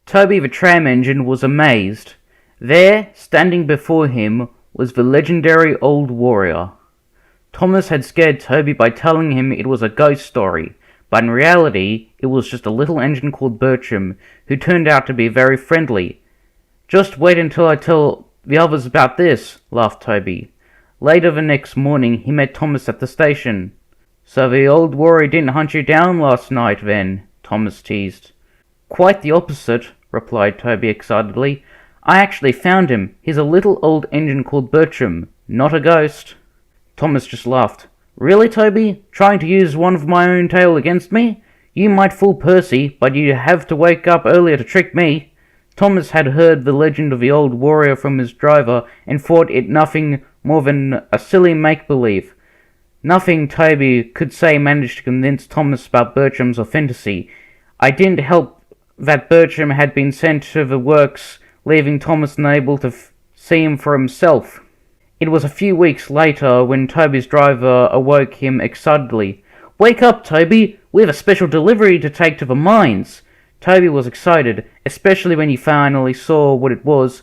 Toby the tram engine was amazed. There, standing before him, was the legendary old warrior. Thomas had scared Toby by telling him it was a ghost story, but in reality it was just a little engine called Bertram, who turned out to be very friendly. "Just wait until I tell the others about this," laughed Toby. Later the next morning he met Thomas at the station. "So the old warrior didn't hunt you down last night, then?" Thomas teased. "Quite the opposite," replied Toby excitedly. "I actually found him. He's a little old engine called Bertram, not a ghost." Thomas just laughed. "Really, Toby? Trying to use one of my own tale against me? You might fool Percy, but you have to wake up earlier to trick me." Thomas had heard the legend of the old warrior from his driver and thought it nothing more than a silly make-believe. Nothing Toby could say managed to convince Thomas about Bertram's authenticity. I didn't help that Bertram had been sent to the works, leaving Thomas unable to see him for himself. It was a few weeks later when Toby's driver awoke him excitedly. "Wake up, Toby! We have a special delivery to take to the mines." Toby was excited, especially when he finally saw what it was.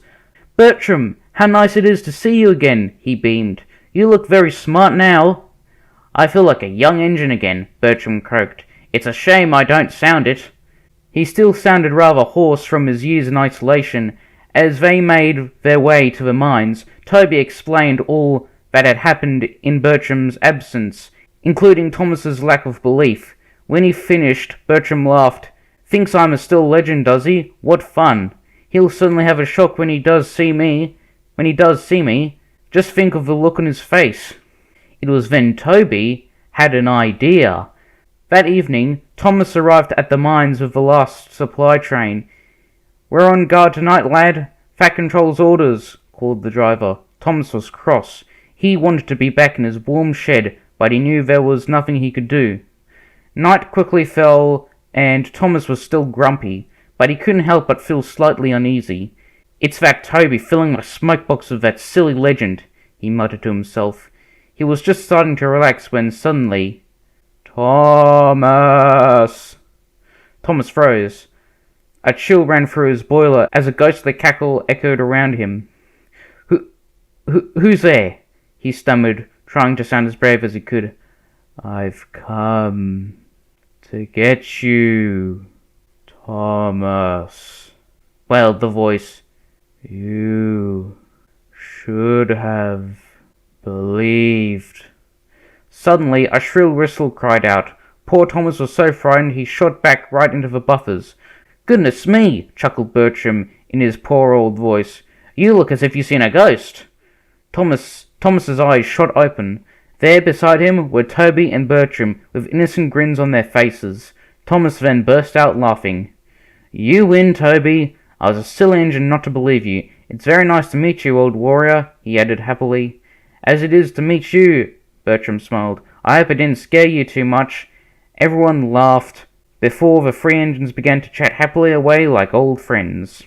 "Bertram, how nice it is to see you again," he beamed. "You look very smart now." "I feel like a young engine again," Bertram croaked. "It's a shame I don't sound it." He still sounded rather hoarse from his years in isolation. As they made their way to the mines, Toby explained all that had happened in Bertram's absence, including Thomas's lack of belief. When he finished, Bertram laughed. "Thinks I'm a still legend, does he? What fun. He'll certainly have a shock when he does see me. Just think of the look on his face." It was then Toby had an idea. That evening, Thomas arrived at the mines with the last supply train. "We're on guard tonight, lad. Fat Control's orders," called the driver. Thomas was cross. He wanted to be back in his warm shed, but he knew there was nothing he could do. Night quickly fell, and Thomas was still grumpy, but he couldn't help but feel slightly uneasy. "It's that Toby filling my smokebox with that silly legend," he muttered to himself. He was just starting to relax when suddenly... "Thomas!" Thomas froze. A chill ran through his boiler as a ghostly cackle echoed around him. Who's there?" he stammered, trying to sound as brave as he could. "I've come to get you, Thomas," wailed the voice. "You should have believed." Suddenly, a shrill whistle cried out. Poor Thomas was so frightened he shot back right into the buffers. "Goodness me," chuckled Bertram in his poor old voice. "You look as if you'd seen a ghost." Thomas's eyes shot open. There beside him were Toby and Bertram, with innocent grins on their faces. Thomas then burst out laughing. "You win, Toby. I was a silly engine not to believe you. It's very nice to meet you, old warrior," he added happily. "As it is to meet you," Bertram smiled. "I hope I didn't scare you too much." Everyone laughed before the three engines began to chat happily away like old friends.